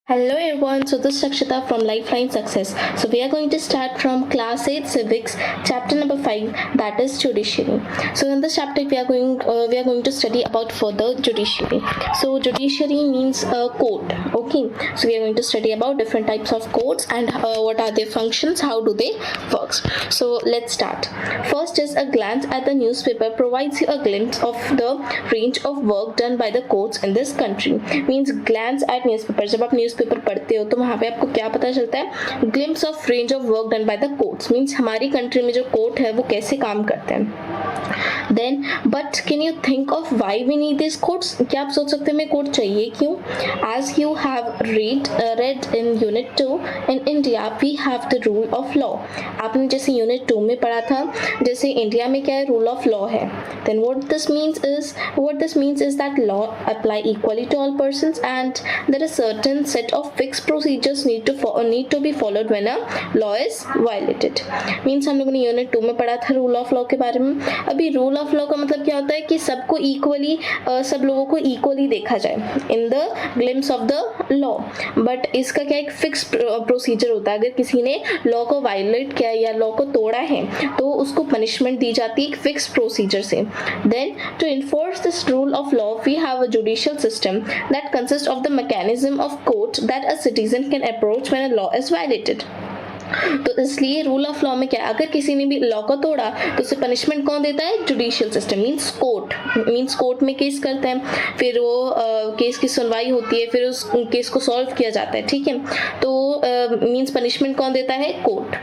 Hello everyone, so this is Sakshita from Lifeline Success. So we are going to start from class 8 civics chapter number 5, that is judiciary. So in this chapter we are going to study about further judiciary. So judiciary means a court. Okay, so we are going to study about different types of courts and what are their functions, how do they work. So let's start. First is a glance at the newspaper provides you a glimpse of the range of work done by the courts in this country. Means glance at newspaper. जब आप newspaper पढ़ते हो तो वहाँ पे आपको क्या पता चलता है? Glimpse of range of work done by the courts. Means हमारी कंट्री में जो कोर्ट है वो कैसे काम करते हैं. Then, but can you think of why we need these courts? क्या आप सोच सकते हैं हमें कोर्ट चाहिए क्यों? As you have read in Unit 2, in India we have the rule of law. आपने जैसे Unit 2 में पढ़ा था, जैसे इंडिया में क्या है, रूल ऑफ लॉ है. Then what this means is that law apply equally to all persons and there are certain set of fixed procedures need to be followed when a law is violated. Means हम लोगों ने Unit 2 में पढ़ा था rule of law के बारे में. अभी रूल ऑफ लॉ का मतलब क्या होता है कि सबको इक्वली सब लोगों को इक्वली देखा जाए in the glimpse of the law. But इसका क्या एक फिक्स प्रोसीजर होता है. अगर किसी ने लॉ को वायलेट किया या लॉ को तोड़ा है तो उसको पनिशमेंट दी जाती है एक फिक्स प्रोसीजर से. Then to enforce this rule of law we have a judicial system that consist of the mechanism of court that a citizen can approach when a law is violated. तो इसलिए rule of law में क्या है, अगर किसी ने भी law को तोड़ा तो उसे पनिशमेंट कौन देता है? Judicial system. मींस कोर्ट में केस करते हैं, फिर वो केस की सुनवाई होती है, फिर उस केस को सॉल्व किया जाता है. ठीक है, तो मींस पनिशमेंट कौन देता है? Court.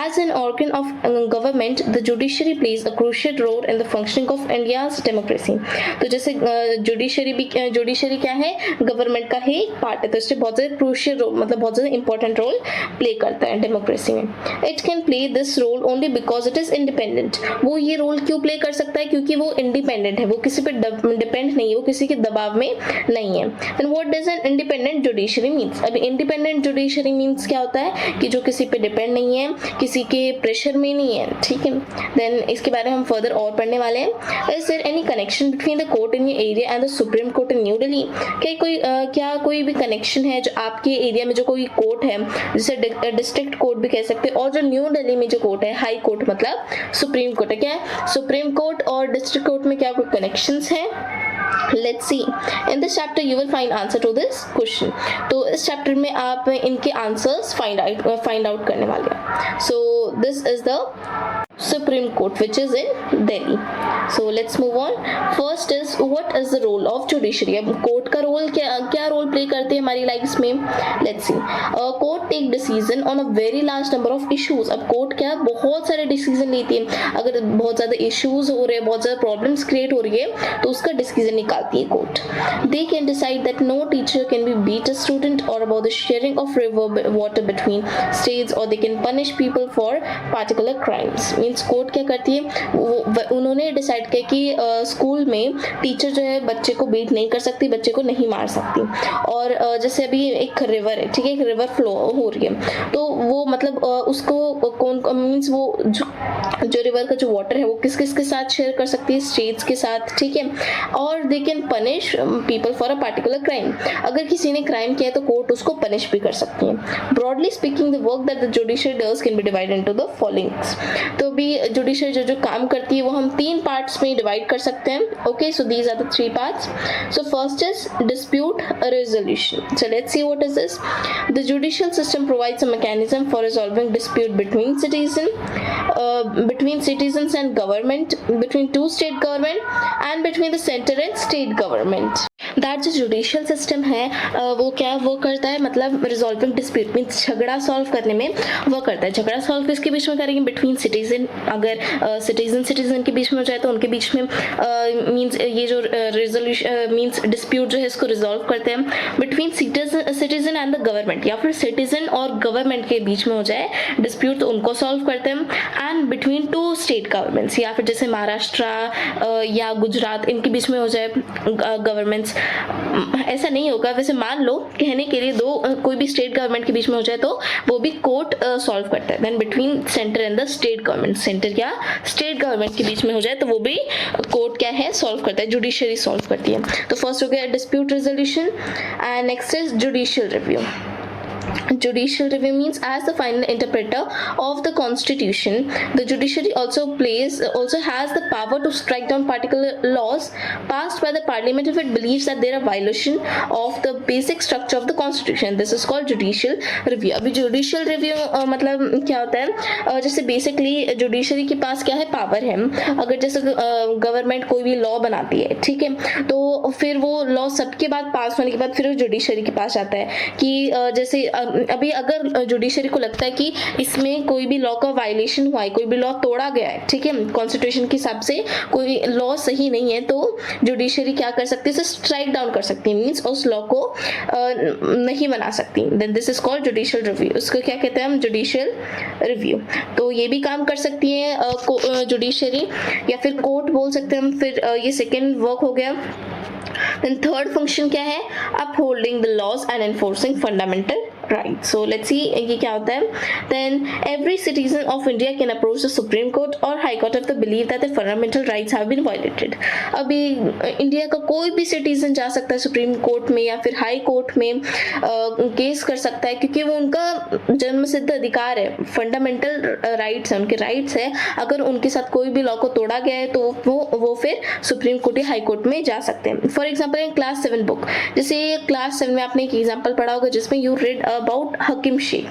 As an organ of government the judiciary plays a crucial role in the functioning of India's democracy. तो जैसे जुडिशरी क्या है? गवर्नमेंट का ही पार्ट है, तो इससे बहुत ज्यादा क्रूशियल रोल मतलब बहुत ज्यादा इंपॉर्टेंट रोल प्ले करता है डेमोक्रेसी में. It can play this role only because it is independent. वो ये रोल क्यों प्ले कर सकता है? क्योंकि वो इंडिपेंडेंट है, वो किसी पे डिपेंड नहीं है, वो किसी के दबाव में नहीं है. Then what does an independent judiciary means? अब इंडिपेंडेंट जुडिशरी मींस क्या होता है कि जो किसी पे डिपेंड नहीं है, किसी के प्रेशर में नहीं है. ठीक है, देन इसके बारे में हम फर्दर और पढ़ने वाले हैं. Is there any connection between the court in your area and the supreme court in new Delhi? क्या कोई भी कनेक्शन है जो आपके एरिया में जो कोई कोर्ट है, जैसे डिस्ट्रिक्ट कोर्ट भी कह सकते हैं, और जो न्यू दिल्ली में जो कोर्ट है, हाई कोर्ट मतलब सुप्रीम कोर्ट है. क्या है? सुप्रीम कोर्ट और डिस्ट्रिक्ट कोर्ट में क्या कोई कनेक्शंस हैं? Let's see. In this chapter you will find answer to this question. तो इस चैप्टर में आप इनके आंसर्स फाइंड आउट करने वाले हैं. So this is the Supreme Court which is in Delhi. So let's move on. First is what is the role of judiciary? अब court का रोल क्या रोल प्ले करते हैं हमारी लाइफ में? Let's see. Court take decision on a very large number of issues. अब court क्या बहुत सारे डिसीजन लेती है. अगर बहुत ज्यादा इश्यूज हो रहे हैं, बहुत ज्यादा प्रॉब्लम्स क्रिएट हो रही है तो उसका डिसीजन निकालती है court. They can decide that no teacher can be beat a student or about the sharing of river water between states or they can punish people for particular crimes. Means court क्या करती है, उन्होंने decide किया कि school में teacher जो है बच्चे को बीट नहीं कर सकती, बच्चे को नहीं मार सकती. और जैसे अभी एक रिवर है, ठीक है, एक रिवर फ्लो हो रही है, तो वो मतलब उसको कौन मीन्स वो जो रिवर का जो वाटर है वो किस किस के साथ शेयर कर सकती है? स्टेट्स के साथ. ठीक है, और they can punish people for a particular crime. अगर किसी ने क्राइम किया तो कोर्ट उसको पनिश भी कर सकती है. Broadly speaking the work that the judiciary does can be divided into the followings. तो भी जुडिशियरी जो काम करती है वो हम 3 पार्ट्स में डिवाइड कर सकते हैं. Okay, so these are the 3 parts. So first is dispute resolution. So let's see what is this. The judicial system provides a mechanism for resolving dispute between citizens and government, between two state government and between the center and state government. That जो judicial system है वो क्या वो करता है, मतलब resolving dispute means झगड़ा solve करने में वो करता है. झगड़ा सॉल्व किसके बीच में करेंगे? Between citizen. अगर सिटीजन के बीच में हो जाए तो उनके बीच में मीन्स ये जो रेजोल्यूशन मीन्स डिस्प्यूट जो है इसको रिजॉल्व करते हैं. Between citizen and the government, या फिर सिटीजन और गवर्नमेंट के बीच में हो जाए डिस्प्यूट तो उनको सॉल्व करते हैं. एंड बिटवीन 2 स्टेट गवर्नमेंट्स, या फिर जैसे महाराष्ट्र या गुजरात, इनके बीच में हो जाए गवर्नमेंट्स ऐसा नहीं होगा। वैसे मान लो कहने के लिए दो कोई भी स्टेट गवर्नमेंट के बीच में हो जाए तो वो भी कोर्ट सॉल्व करता है। Then between centre and the state government, centre या स्टेट गवर्नमेंट के बीच में हो जाए तो वो भी कोर्ट क्या है, सॉल्व करता है, जुडिशरी सॉल्व करती है। तो फर्स्ट हो गया dispute resolution and next is judicial review. Judicial review means as the final interpreter of the constitution, the judiciary also has the power to strike down particular laws passed by the parliament if it believes that they are a violation of the basic structure of the constitution. This is called judicial review. अभी judicial review मतलब क्या होता है, जैसे basically judiciary के पास क्या है, power है. अगर जैसे गवर्नमेंट कोई भी लॉ बनाती है, ठीक है, तो फिर वो लॉ सबके बाद पास होने के बाद फिर वो जुडिशरी के पास आता है कि जैसे अभी अगर जुडिशरी को लगता है कि इसमें कोई भी लॉ का वायलेशन हुआ है, कोई भी लॉ तोड़ा गया है, ठीक है, कॉन्स्टिट्यूशन के हिसाब से कोई लॉ सही नहीं है, तो जुडिशरी क्या कर सकती है, स्ट्राइक डाउन कर सकती है, मींस उस लॉ को नहीं बना सकती. Then this is called judicial review. उसको क्या कहते हैं हम, जुडिशियल रिव्यू. तो ये भी काम कर सकती है जुडिशरी या फिर कोर्ट बोल सकते हैं हम. फिर ये सेकेंड वर्क हो गया. Then third function क्या है, upholding the laws and enforcing fundamental rights. So let's see ये क्या होता है. Then every citizen of India can approach the Supreme Court or High Court if they believe that their fundamental rights have been violated. अभी India का कोई भी citizen जा सकता है सुप्रीम कोर्ट में या फिर हाई कोर्ट में केस कर सकता है, क्योंकि वो उनका जन्म सिद्ध अधिकार है, फंडामेंटल राइट्स है, उनके राइट्स है. अगर उनके साथ कोई भी लॉ को तोड़ा गया है तो वो फिर सुप्रीम कोर्ट या हाई कोर्ट में जा सकते हैं. For example in class 7 book, जैसे क्लास 7 में आपने एक एग्जाम्पल पढ़ा होगा जिसमें यू रेड अबाउट हकीम शेख.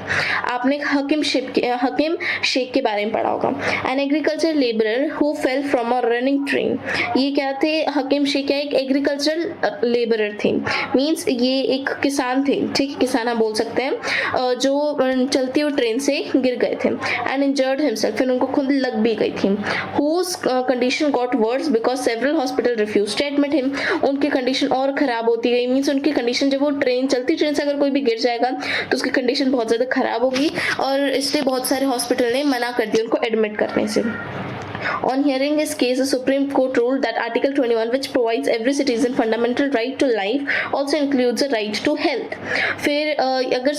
आपने हकीम शेख के बारे में पढ़ा होगा. An agriculture labourer who fell from a running train. ये क्या थे, हकीम शेख क्या एक एग्रीकल्चरल लेबरर थे, मींस ये एक किसान थे, ठीक, किसान हम बोल सकते हैं, जो चलती हुई ट्रेन से गिर गए थे. एंड इंजर्ड हिमसेल्फ, फिर उनको खुद लग भी गई थी. Whose condition got worse because several hospital refuse to admit him. उनकी कंडीशन और खराब होती गई, मींस उनकी कंडीशन, जब वो ट्रेन से अगर कोई भी गिर जाएगा तो उसकी कंडीशन बहुत ज़्यादा खराब होगी और इसलिए बहुत सारे हॉस्पिटल ने मना कर दिया उनको एडमिट करने से. On hearing his case, the Supreme Court ruled that Article 21, which provides every citizen fundamental right to life, also includes a right to health. फिर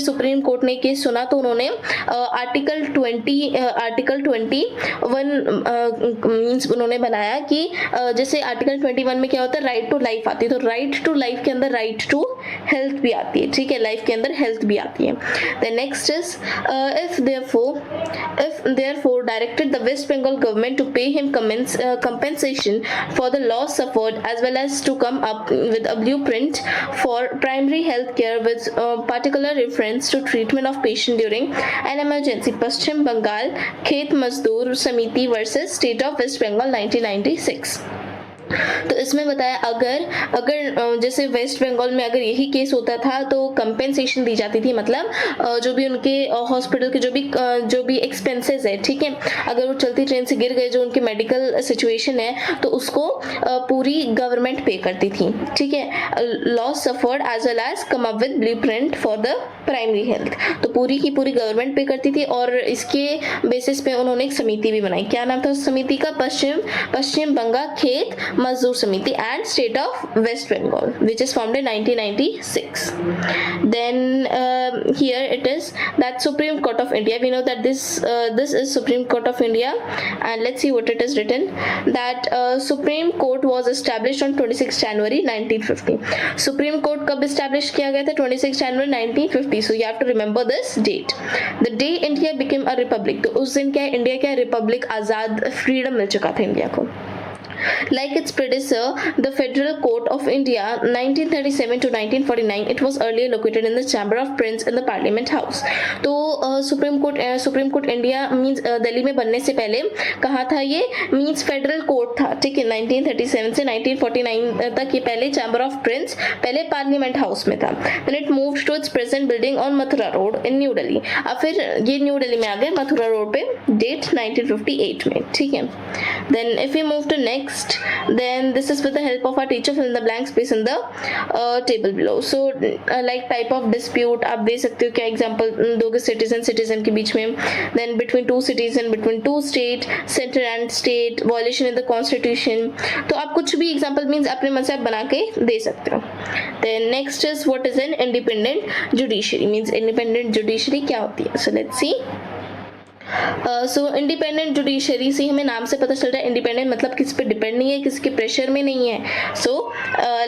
सुप्रीम कोर्ट ने केस सुना तो उन्होंने आर्टिकल 21 मीन्स उन्होंने बनाया कि जैसे आर्टिकल 21 में क्या होता है, राइट टू लाइफ आती है, तो राइट टू लाइफ के अंदर राइट टू हेल्थ भी आती है, ठीक है, लाइफ के अंदर हेल्थ भी आती है. The next is if therefore directed the West Bengal government to pay him compensation for the loss suffered, as well as to come up with a blueprint for primary health care with particular reference to treatment of patient during an emergency. Paschim Bengal Khet Mazdoor Samiti versus State of West Bengal 1996. तो इसमें बताया अगर जैसे waste Bengal में अगर यही case होता था तो कंपेंसेशन दी जाती थी, मतलब जो भी उनके हॉस्पिटल के जो भी एक्सपेंसेस है, ठीक है, अगर वो चलती ट्रेन से गिर गए, जो उनके मेडिकल सिचुएशन है तो उसको पूरी गवर्नमेंट पे करती थी, ठीक है. Loss suffered as well as come up with blueprint for the primary health, तो पूरी की पूरी गवर्नमेंट पे करती थी. और इसके बेसिस पे उन्होंने एक समिति भी बनाई. क्या नाम था उस समिति का, पश्चिम बंगाल खेत मजदूर समिति and State of West Bengal, which is formed in 1996. Then here it is that Supreme Court of India, we know that this is Supreme Court of India, and let's see what it is written, that Supreme Court was established on 26 January 1950. Supreme Court कब establish किया गया था, 26 January 1950. So you have to remember this date. The day India became a republic, तो उस दिन क्या है, India क्या रिपब्लिक, आज़ाद, फ्रीडम मिल चुका था इंडिया को. Like its predecessor, the Federal Court of India, 1937 to 1949, it was earlier located in the Chamber of Prince in the Parliament House. तो supreme court India means Delhi में बनने से पहले कहाँ था ये, मींस फेडरल कोर्ट था, ठीक है. 1937 से 1949 तक ये पहले चैम्बर ऑफ प्रिंस, पहले पार्लियामेंट हाउस में था. Then it moved to its present building on Mathura road in new Delhi. अब फिर ये न्यू दिल्ली में आ गए मथुरा रोड पे, डेट 1958 में, ठीक है. Then if we move to next, next. Then this is with the help of our teacher, fill in the blank space in the table below. So like type of dispute आप दे सकते हो, क्या example दोगे citizen के बीच में, then between two citizen, between two state, center and state, violation in the constitution. तो आप कुछ भी example means अपने मन से आप बना के दे सकते हो. Then next is what is an independent judiciary, means independent judiciary क्या होती है. So let's see. So independent judiciary से हमें नाम से पता चल रहा है इंडिपेंडेंट मतलब किसी पे डिपेंड नहीं है, किसी के प्रेशर में नहीं है. So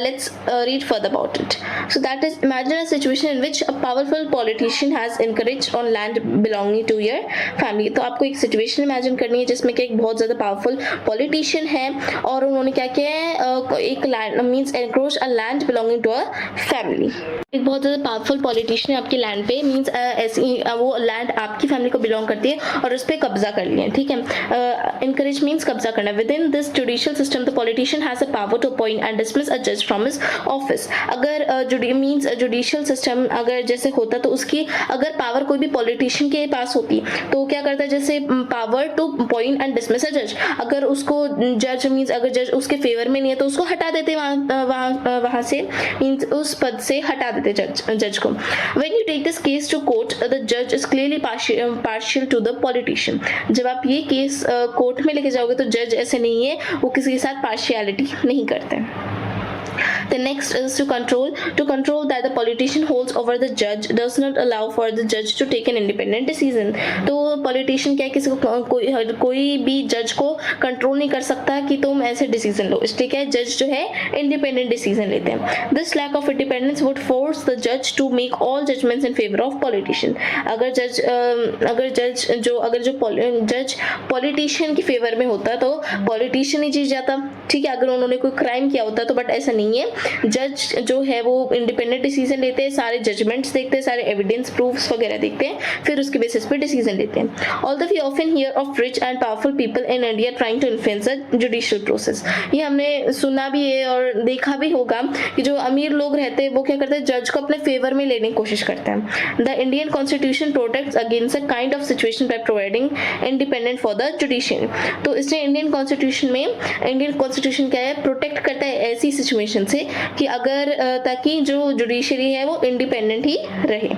let's read further about it. So that is imagine a situation in which a powerful politician has encroached on land belonging to your family. तो आपको एक सिचुएशन इमेजिन करनी है जिसमें कि एक बहुत ज़्यादा पावरफुल पॉलिटिशियन है और उन्होंने क्या किया है, एक land means encroach a land belonging to a family. एक बहुत ज़्यादा पावरफुल पॉलिटिशियन है आपकी लैंड पे, मीन्स ऐसी वो लैंड आपकी फैमिली को बिलोंग करती है और उस पर कब्जा कर लिया. ठीक है, इनकरेज मीन्स कब्जा करना. With in this judicial system the politician has a power to appoint and dismiss a जज फ्रॉम हिज ऑफिस. अगर मीन्स जुडिशियल सिस्टम अगर जैसे होता तो उसकी अगर पावर कोई भी पॉलिटिशियन के पास होती तो क्या करता है, जैसे power to appoint and dismiss a जज. अगर उसको जज मीन्स अगर जज उसके फेवर में नहीं है तो उसको हटा देते वहां से, मीन्स उस पद से हटा देते जज को. When you take this case to court the जज is clearly partial to the politician. जब आप ये केस कोर्ट में लेके जाओगे तो जज ऐसे नहीं है, वो किसी के साथ पार्शियलिटी नहीं करते. The next is to control that the politician holds over the judge does not allow for the judge to take an independent decision. तो politician क्या है, किसी को कोई भी जज को कंट्रोल नहीं कर सकता कि तुम ऐसे डिसीजन लो, इसलिए क्या है जज जो है इंडिपेंडेंट डिसीजन लेते हैं. This lack of independence would force the judge to make all judgments in favor of politician. अगर जज पॉलिटिशियन की फेवर में होता तो पॉलिटिशियन ही जीत जाता. ठीक है, अगर उन्होंने कोई क्राइम किया होता तो, बट ऐसा नहीं है. जज जो है वो इंडिपेंडेंट डिसीजन लेते हैं, सारे जजमेंट्स देखते हैं, सारे एविडेंस प्रूफ्स वगैरह देखते हैं, फिर उसके बेसिस पे डिसीजन लेते हैं. Although we often hear of rich and powerful people in India trying to influence the judicial process. ये हमने सुना भी है और देखा भी होगा कि जो अमीर लोग रहते हैं वो क्या करते हैं, जज को अपने फेवर में लेने की कोशिश करते हैं. The Indian constitution protects against a kind of situation by providing independent for the judiciary. तो इसलिए इंडियन कॉन्स्टिट्यूशन क्या है, प्रोटेक्ट करता है ऐसी सिचुएशन से कि अगर ताकि जो जुडिशरी है वो इंडिपेंडेंट ही रहे.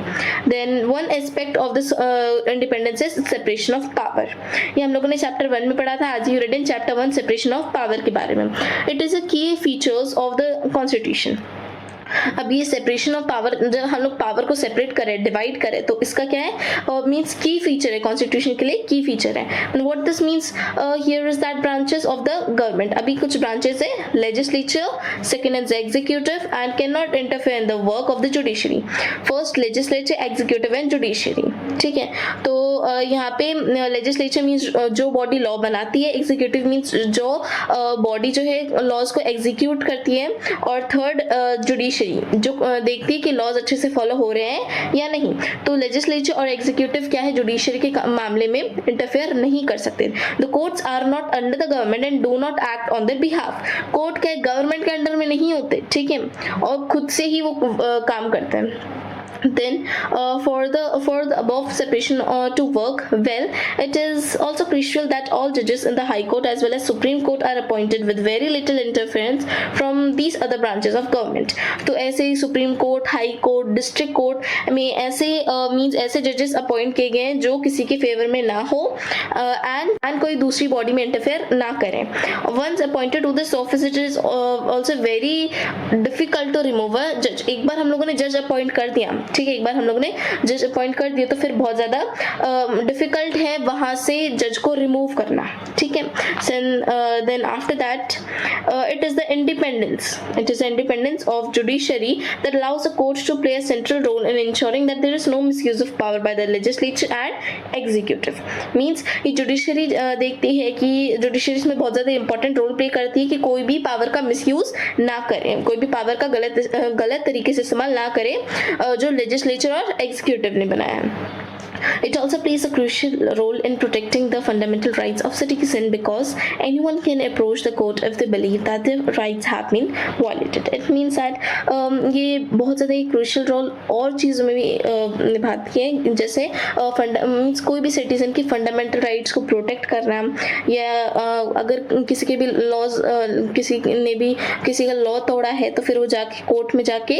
Then one aspect of this independence is separation of power. ये हम लोगों ने चैप्टर 1 में पढ़ा था, आज you read in chapter 1 separation of power के बारे में. इट इज अ की फीचर्स ऑफ द कॉन्स्टिट्यूशन. अब ये सेपरेशन ऑफ पावर, जब हम लोग पावर को सेपरेट करें, डिवाइड करें, तो इसका क्या है, मींस की फीचर है, कॉन्स्टिट्यूशन के लिए की फीचर है. And what this means, here is that branches of the government. अभी कुछ ब्रांचेस है, legislature, second is executive and can not interfere in the work of the judiciary. First legislature, executive and judiciary. ठीक है, तो यहाँ पे legislature means जो body law बनाती है, एग्जीक्यूटिव मीन्स जो बॉडी जो है लॉज को एग्जीक्यूट करती है, और थर्ड जुडिशरी जो देखती है कि लॉज अच्छे से फॉलो हो रहे हैं या नहीं. तो लेजिस्लेचर और एग्जीक्यूटिव क्या है, जुडिशरी के मामले में इंटरफेयर नहीं कर सकते. The courts are not under the government and do not act on their behalf. Court क्या है, गवर्नमेंट के अंडर में नहीं होते, ठीक है, और खुद से ही वो काम करते हैं. Then for the above separation to work well, it is also crucial that all judges in the High Court as well as Supreme Court are appointed with very little interference from these other branches of government. तो ऐसे ही Supreme Court, High Court, District Court में ऐसे means ऐसे judges appoint किए गए हैं जो किसी के फेवर में ना हो and कोई दूसरी बॉडी में इंटरफेयर ना करें. Once appointed to this office, it is also very difficult to remove a judge. एक बार हम लोगों ने जज अपॉइंट कर दिया, ठीक है, एक बार हम लोगों ने जज अपॉइंट कर दिया तो फिर बहुत ज़्यादा डिफिकल्ट है वहाँ से जज को रिमूव करना. ठीक है, then after that it is the independence of judiciary that allows the courts to play a central role in ensuring that there is no misuse of power by the legislature and executive. Means ये judiciary देखती है कि judiciary में बहुत ज़्यादा important role play करती है कि कोई भी पावर का मिसयूज ना करे, कोई भी पावर का गलत तरीके से इस्तेमाल ना करे जो लेजिस्लेचर और एग्जीक्यूटिव ने बनाया है. It also plays a crucial role in protecting the fundamental rights of citizens because anyone can approach the court if they believe that their rights have been violated. It means that ये बहुत ज़्यादा एक crucial role और चीज़ों में भी निभाती है, जैसे मीन्स कोई भी सिटीजन की फंडामेंटल राइट्स को प्रोटेक्ट करना, या अगर किसी के भी लॉज किसी का लॉ तोड़ा है तो फिर वो जाके कोर्ट में जाके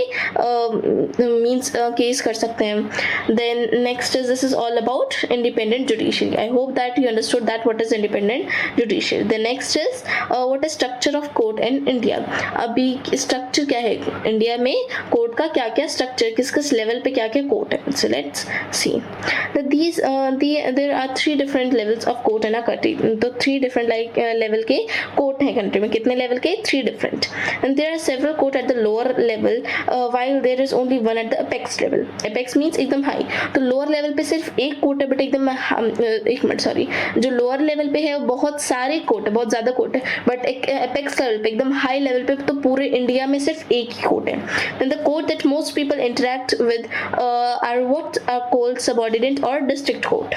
मीन्स केस कर सकते हैं. Then next is this is all about independent judiciary. I hope that you understood that what is independent judiciary. The next is what is structure of court in India. अभी structure क्या है India में, court का क्या क्या structure, किस किस level पे क्या क्या कोर्ट है. So let's see that there are 3 different levels of court in a country. तो 3 different level के कोर्ट है कंट्री में. कितने लेवल के? 3 different. And there are several court at the lower level while there is only one at the apex level. Apex means एकदम high. तो lower level पे सिर्फ एक कोर्ट है, बट एकदम एक मिनट सॉरी, जो लोअर लेवल पे है वो बहुत सारे कोर्ट है, बहुत ज्यादा कोर्ट है, बट एक एपेक्स लेवल पे एकदम हाई लेवल पे तो पूरे इंडिया में सिर्फ एक ही कोर्ट है. Then the court that most people interact with are what are called subordinate और डिस्ट्रिक्ट कोर्ट.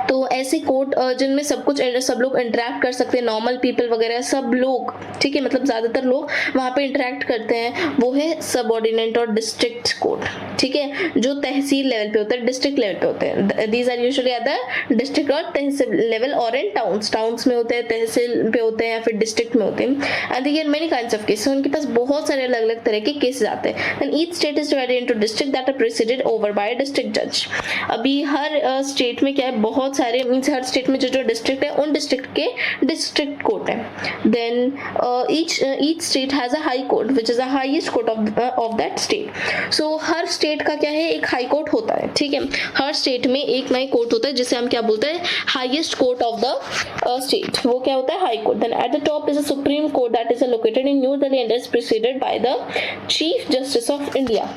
तो ऐसे कोर्ट जिनमें सब लोग इंटरेक्ट कर सकते हैं, नॉर्मल पीपल वगैरह सब लोग, ठीक है, मतलब ज़्यादातर लोग वहाँ पे इंटरेक्ट करते हैं, वो है सबऑर्डिनेट और डिस्ट्रिक्ट कोर्ट. ठीक है, जो तहसील लेवल पे होता है, डिस्ट्रिक्ट लेवल पे होते हैं. These are usually other district और तहसील लेवल और इन टाउन्स में होते हैं, तहसील पे होते हैं या फिर डिस्ट्रिक्ट में होते हैं. And there many kinds of cases, उनके पास बहुत सारे अलग अलग तरह के केसेस आते हैं. And each state is divided into district that are presided over by district जज. अभी हर स्टेट में क्या है, बहुत सारे मीन्स हर स्टेट में जो डिस्ट्रिक्ट है उन डिस्ट्रिक्ट के डिस्ट्रिक्ट कोर्ट है. Then each state has a high court which is the highest court of that state. So हर स्टेट का क्या है, एक हाई कोर्ट होता है. ठीक है, हर स्टेट में एक नई कोर्ट होता है जिसे हम क्या बोलते हैं, highest court of the state. वो क्या होता है, high court. Then at the top is a supreme court that is located in new Delhi and is presided by the chief justice of India.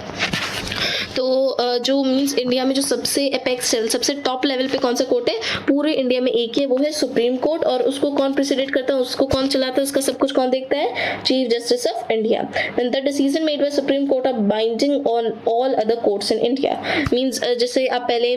तो जो मीन्स इंडिया में जो सबसे apex level, सबसे टॉप लेवल पे कौन सा कोर्ट है, पूरे इंडिया में एक ही है, वो है सुप्रीम कोर्ट. और उसको कौन प्रेसिडेंट करता है, उसको कौन चलाता है, उसका सब कुछ कौन देखता है, chief justice of India. Then the decision made by supreme court are binding on all other courts in India. Means जैसे आप पहले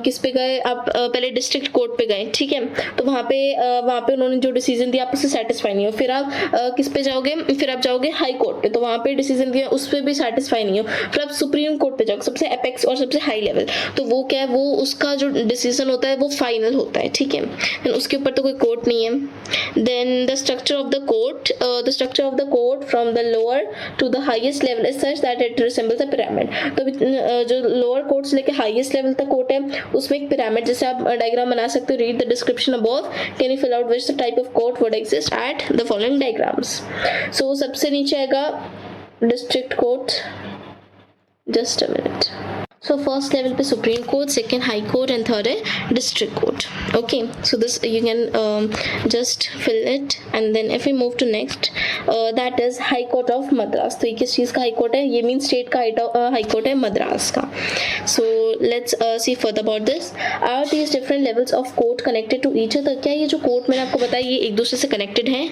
किस पे गए, आप पहले डिस्ट्रिक्ट कोर्ट पे गए, ठीक है, तो वहाँ पे उन्होंने जो डिसीजन दिया आप उससे सेटिस्फाई नहीं हो, फिर आप किस पे जाओगे, फिर आप जाओगे हाई कोर्ट पे, तो वहाँ पे डिसीजन दिया उस पर भी सेटिस्फाई नहीं हो, फिर आप सुप्रीम कोर्ट पे जाओगे, सबसे एपेक्स और सबसे हाई लेवल. तो वो क्या है, वो उसका जो डिसीजन होता है वो फाइनल होता है. ठीक है, उसके ऊपर तो कोई कोर्ट नहीं है. Then the structure of the court from the lower to the highest level is such that it resembles a pyramid. तो जो लोअर कोर्ट से लेके हाईएस्ट लेवल तक कोर्ट है उसमें एक पिरामिड जैसे आप डायग्राम बना सकते हो. Read the description above, can you fill out which the type of court would exist at the following diagrams. So सबसे नीचे आएगा district court. Just a minute. So first level पे Supreme Court, second High Court and third है District Court. Okay, so this you can just fill it. And then if we move to next, that is High Court of Madras. तो ये किस चीज़ का High Court है, ये means state का High Court है मद्रास का. So let's see further about this. Are these different levels of court connected to each other? क्या ये जो court मैंने आपको बताया ये एक दूसरे से connected हैं?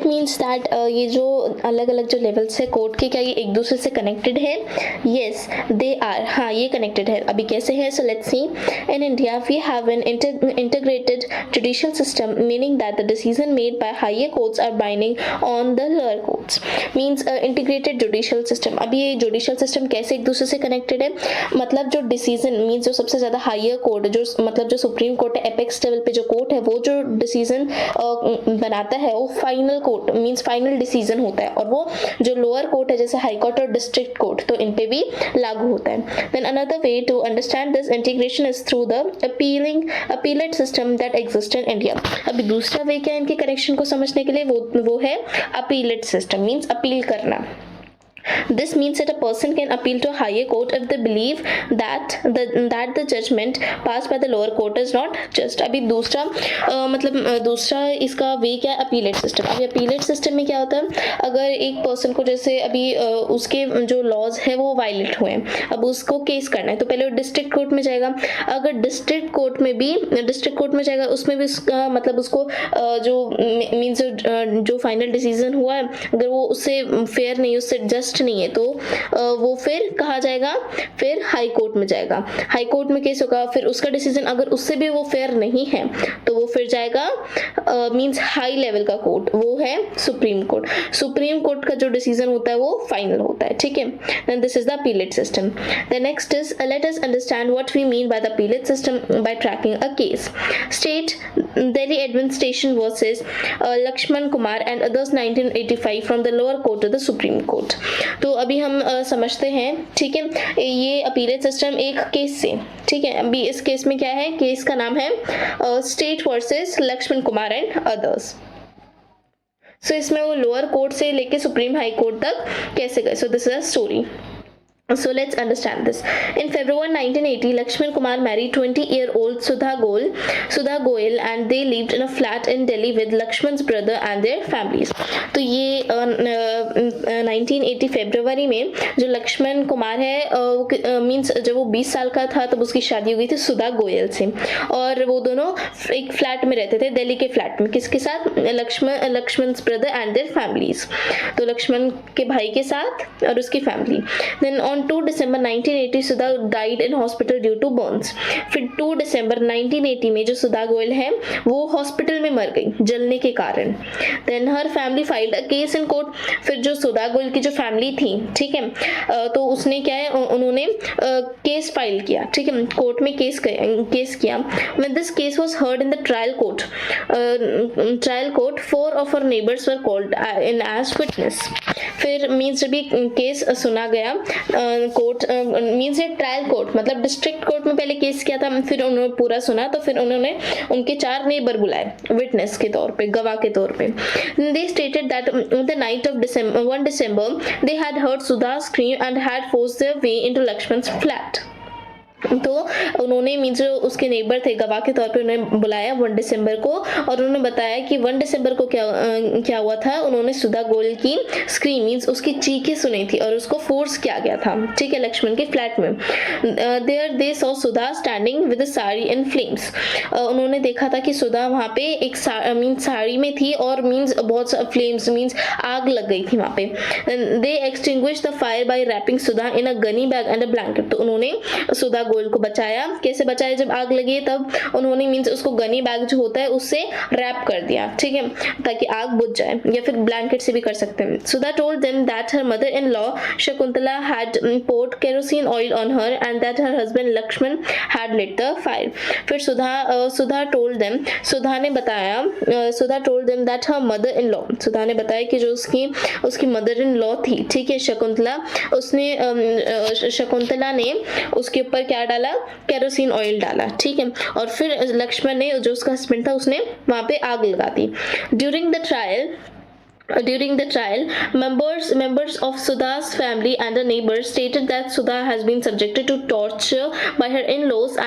मीन्स दैट ये जो अलग अलग जो लेवल्स है कोर्ट के, क्या ये एक दूसरे से कनेक्टेड है? Yes they are. हाँ, ये कनेक्टेड है. अभी कैसे है? So let's see. In India we have an integrated judicial system meaning that the decision made by higher courts are binding on the lower courts. Means integrated judicial system. अभी ये judicial system कैसे एक दूसरे से connected है, मतलब जो decision means जो सबसे ज़्यादा हायर कोर्ट जो मतलब जो सुप्रीम कोर्ट है, एपेक्स लेवल पे जो कोर्ट है, वो जो डिसीजन बनाता है वो final court means final decision होता है, और वो जो लोअर कोर्ट है जैसे हाई कोर्ट और डिस्ट्रिक्ट कोर्ट तो इन पे भी लागू होता है. Then another way to understand this integration is through the appellate system that exist in India. अभी दूसरा वे क्या है इनके कनेक्शन को समझने के लिए, वो है अपीलेट सिस्टम. मींस अपील करना. This means that a person can appeal to a higher court if they believe that the judgment passed by the lower court is not just. अभी दूसरा दूसरा इसका वे क्या है, अपीलेट सिस्टम. अभी appellate system में क्या होता है, अगर एक पर्सन को जैसे अभी उसके जो लॉज है वो वायलेट हुए हैं, अब उसको केस करना है तो पहले वो डिस्ट्रिक्ट कोर्ट में जाएगा. अगर डिस्ट्रिक्ट कोर्ट में जाएगा उसमें भी उसका मतलब उसको जो मीन्स जो फाइनल डिसीजन हुआ है अगर वो उससे फेयर नहीं, उससे जस्ट इंटरेस्ट नहीं है तो वो फिर कहाँ जाएगा, फिर हाई कोर्ट में जाएगा, हाई कोर्ट में केस होगा, फिर उसका डिसीजन अगर उससे भी वो फेयर नहीं है तो वो फिर जाएगा मींस हाई लेवल का कोर्ट, वो है सुप्रीम कोर्ट। सुप्रीम कोर्ट का जो डिसीजन होता है वो फाइनल होता है, ठीक है। Then this is the appellate system. The next is let us understand what we mean by the appellate system by tracking a case. State Delhi administration versus Lakshman Kumar and others 1985 from the lower court to the supreme court. तो अभी हम समझते हैं, ठीक है, ये appellate system एक case से, ठीक है। अभी इस केस में क्या है, केस का नाम है state versus Lakshman Kumar and others. So इसमें वो लोअर कोर्ट से लेके सुप्रीम हाई कोर्ट तक कैसे गए, सो this is a story. So let's understand this. In February 1980, Lakshman Kumar married 20-year-old Sudha Goyal and they lived in a flat in Delhi with Lakshman's brother and their families. तो ये 1980 फरवरी में जो लक्ष्मण कुमार है means जब वो 20 साल का था तब उसकी शादी हो गई थी सुधा गोयल से, और वो दोनों एक फ्लैट में रहते थे, दिल्ली के फ्लैट में। किसके साथ, लक्ष्मण's brother and their families, तो लक्ष्मण के भाई के साथ और उसकी family. Then on 2 December 1980 Sudha died in hospital due to burns. फिर 2 दिसंबर 1980 में जो सुधा गोयल है वो हॉस्पिटल में मर गई जलने के कारण। Then her family filed a case in court. फिर जो सुधा गोयल की जो फैमिली थी, ठीक है, तो उसने क्या है, उन्होंने केस फाइल किया, ठीक है, कोर्ट में केस किया। When this case was heard in the trial court, 4 of our neighbors were called in as witness. फिर मीन्स जब ये केस सुना गया कोर्ट मीन्स ये ट्रायल कोर्ट मतलब डिस्ट्रिक्ट कोर्ट में पहले केस किया था, फिर उन्होंने पूरा सुना तो फिर उन्होंने उनके 4 नेबर बुलाए विटनेस के तौर पे, गवाह के तौर पे। They stated that on the night of 1 December they had heard Sudha scream and had forced their way into Lakshman's flat. तो उन्होंने मीन्स जो उसके नेबर थे गवाह के तौर पे उन्हें बुलाया 1 दिसंबर को, और उन्होंने बताया कि 1 दिसंबर को क्या हुआ था, उन्होंने सुधा गोयल की स्क्रीम मीन्स उसकी चीखें सुनी थी और उसको फोर्स किया गया था, ठीक है, लक्ष्मण के फ्लैट में। There they saw Sudha standing with sari in flames. उन्होंने देखा था कि सुधा वहाँ पे एक मीन्स साड़ी में थी और मीन्स बहुत फ्लेम्स मीन्स आग लग गई थी वहाँ पे। They extinguish the fire by wrapping Sudha in a gunny bag and a blanket. तो उन्होंने सुधा गोयल को बचाया। कैसे बचाया, जब आग लगी तब उन्होंने मीन्स उसको गनी बैग जो होता है उससे रैप कर दिया, ठीक है, ताकि आग बुझ जाए, या फिर ब्लैंकेट से भी कर सकते हैं। Sudha told them that her mother in law Shakuntala had poured kerosene oil on her and that her husband Lakshman had lit the fire. फिर सुधा told them, Sudha told them that her mother in law, सुधा ने बताया कि जो उसकी mother in law थी, ठीक है, शकुंतला ने उसके ऊपर क्या डाला, केरोसिन ऑयल डाला, ठीक है, और फिर लक्ष्मण ने जो उसका हस्बैंड था उसने वहां पे आग लगा दी। During the trial, members of Sudha's family and a neighbor stated that Sudha has been subjected to torture by her in-laws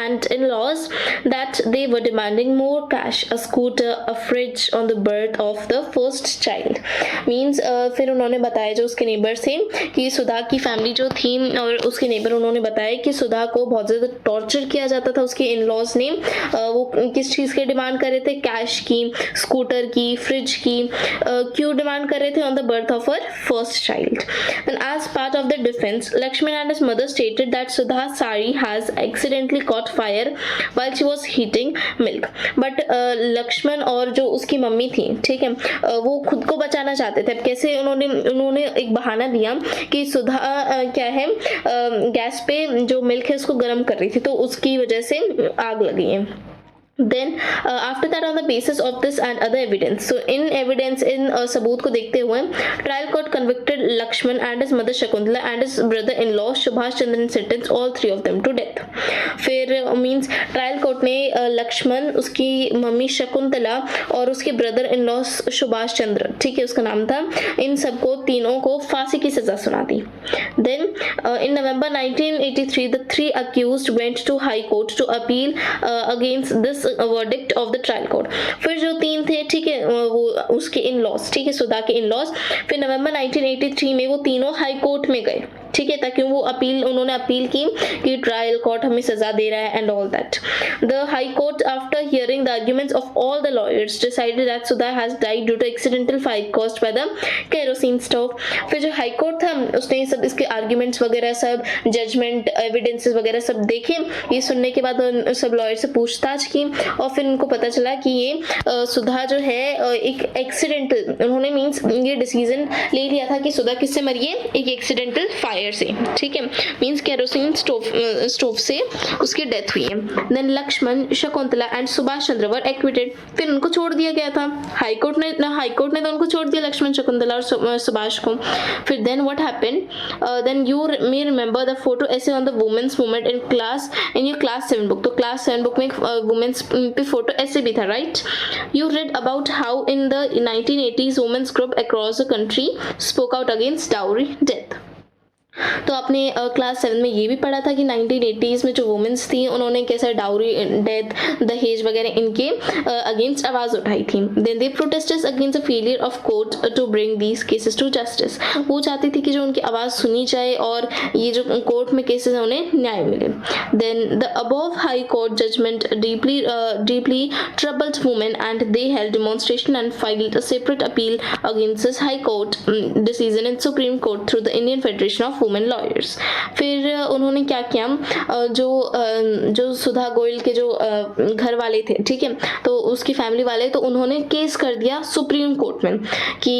that they were demanding more cash, a scooter, a fridge on the birth of the first child. Means फिर उन्होंने बताया जो उसके neighbour थे कि सुधा की family जो थी और उसके नेबर उन्होंने बताया कि सुधा को बहुत ज़्यादा टॉर्चर किया जाता था उसके इन-लॉज ने। वो किस चीज़ के डिमांड कर रहे थे, कैश की, स्कूटर की, फ्रिज की, क्यों डिमांड कर रहे थे, on the birth of her first child. Then as part of the defense, Lakshman and his mother stated that Sudha's sari has accidentally caught fire while she was heating milk. But Lakshman और जो उसकी mummy थी, ठीक है, वो खुद को बचाना चाहते थे। कैसे, उन्होंने एक बहाना दिया कि सुधा क्या है गैस पे जो मिल्क है उसको गर्म कर रही थी तो उसकी वजह से आग लगी है। Then after that, on the basis of this and other evidence, so in सबूत को देखते हुए trial court convicted Lakshman and his mother Shakuntala and his brother-in-law Subhash Chandra and sentenced all 3 of them to death. फिर means trial court ने लक्ष्मण, उसकी mummy Shakuntala और उसके brother in law Subhash Chandra, ठीक है, उसका नाम था, इन सबको तीनों को फांसी की सजा सुना दी। Then in November 1983 the 3 accused went to high court to appeal against this verdict of the trial court. फिर जो 3 थे, ठीक है, वो उसके इन लॉस, ठीक है, सुधा के इन लॉस, फिर नवंबर 1983 में वो तीनों हाई कोर्ट में गए, ठीक है, ताकि वो उन्होंने अपील की कि ट्रायल कोर्ट हमें सजा दे रहा है and all that. The high court after hearing the arguments of all the lawyers decided that Sudha has died due to accidental fire caused by the kerosene stove. फिर जो हाई कोर्ट था उसने सब इसके आर्ग्यूमेंट्स वगैरह सब जजमेंट एविडेंसेस वगैरह सब देखे. ये सुनने के बाद उन सब लॉयर से पूछताछ की और फिर उनको पता चला कि ये सुधा जो है एक एक्सीडेंटल, उन्होंने मींस ये डिसीजन ले लिया था कि सुधा किससे मरी है, एक एक्सीडेंटल फायर से. ठीक है, मींस केरोसिन स्टोव से उसकी डेथ हुई है. Then Lakshman, Shakuntala and Subhash Chandra were acquitted. फिर उनको छोड़ दिया गया था. हाई कोर्ट ने तो उनको छोड़ दिया, लक्ष्मण, शकुंतला और सुभाष को. फिर then what happened, then you may remember the photo essay on the women's movement in your class 7 book. तो क्लास 7 बुक में वुमेन्स पे फोटो ऐसे भी था, right? You read about how in the 1980s women's group across the country spoke out against dowry death. तो आपने class 7 में ये भी पढ़ा था कि 1980s में जो वुमेन्स थी उन्होंने कैसे डाउरी, डेथ, दहेज वगैरह इनके अगेंस्ट आवाज उठाई थी. Then they protested against the failure of court to bring these cases to justice. वो चाहती थी कि जो उनकी आवाज सुनी जाए और ये जो कोर्ट में केसेस हैं उन्हें न्याय मिले. Then the above high court judgement deeply troubled women and they held demonstration and filed a separate appeal against this high court decision in Supreme Court through the Indian Federation of women lawyers. फिर उन्होंने क्या किया, जो सुधा गोयल के जो घर वाले थे, ठीक है, तो उसकी फैमिली वाले, तो उन्होंने केस कर दिया सुप्रीम कोर्ट में कि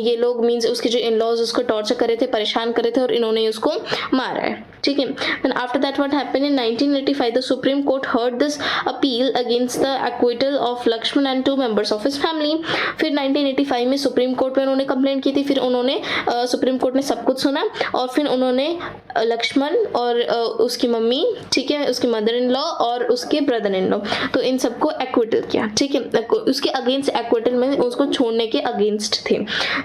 ये लोग मींस उसके जो इन लॉज उसको टॉर्चर कर रहे थे, परेशान कर रहे थे और इन्होंने उसको मारा है. ठीक है. And after that what happened in 1985 the supreme court heard this appeal against the acquittal of Lakshman and 2 members of his family. फिर 1985 में सुप्रीम कोर्ट में उन्होंने कंप्लेंट की थी. फिर उन्होंने सुप्रीम कोर्ट ने सब कुछ सुना और फिर उन्होंने लक्ष्मण और उसकी मम्मी, ठीक है, उसकी मदर इन लॉ और उसके ब्रदर इन लॉ, तो इन सबको एक्विटल किया. ठीक है, उसके अगेंस्ट एक्विटल में उसको छोड़ने के अगेंस्ट थे.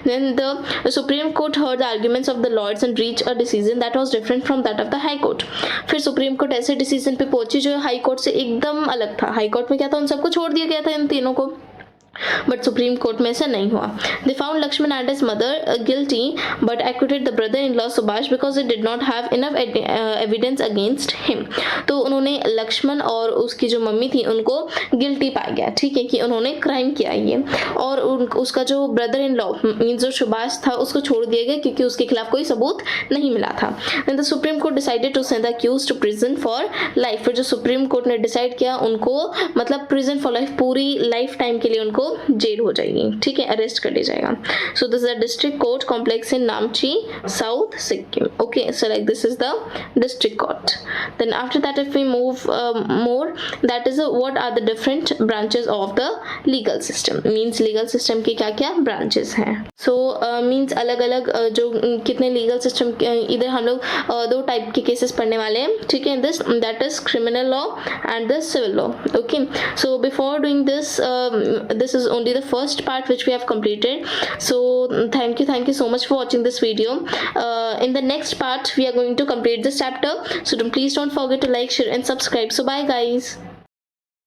Then the supreme court heard the arguments of the lords and reach a decision that was different from that of the high court. फिर सुप्रीम कोर्ट ऐसे डिसीजन पे पहुंची जो हाई कोर्ट से एकदम अलग था. हाई कोर्ट में क्या था, उन सबको छोड़ दिया गया था, इन तीनों को, बट सुप्रीम कोर्ट में ऐसा नहीं हुआ. They found Lakshman and his mother guilty but acquitted the brother in law Subhash because it did not have enough evidence against him. तो उन्होंने लक्ष्मण और उसकी जो मम्मी थी उनको गिल्टी पाया गया, ठीक है, कि उन्होंने क्राइम किया ये, और उसका जो ब्रदर इन लॉ मीन्स जो सुभाष था उसको छोड़ दिया गया क्योंकि उसके खिलाफ कोई सबूत नहीं मिला था. Then the supreme court decided to send the accused to prison for life. फिर जो सुप्रीम कोर्ट ने डिसाइड किया उनको मतलब प्रिजन फॉर लाइफ, पूरी लाइफ टाइम के लिए उनको जेल हो जाएगी, ठीक है, अरेस्ट कर लिया जाएगा. So this is the district court complex in Namchi, south Sikkim. Okay, so like this is the district court. Then after that if we move more, that is what are the different branches of the legal system. Means legal system के क्या क्या branches हैं. सो means अलग अलग जो कितने legal system, इधर हम लोग 2 टाइप के केसेस पढ़ने वाले हैं, ठीक है, this that is criminal law and the civil law. Okay, so before doing this is only the first part which we have completed. So thank you so much for watching this video. In the next part we are going to complete this chapter, so please don't forget to like, share and subscribe. So bye guys.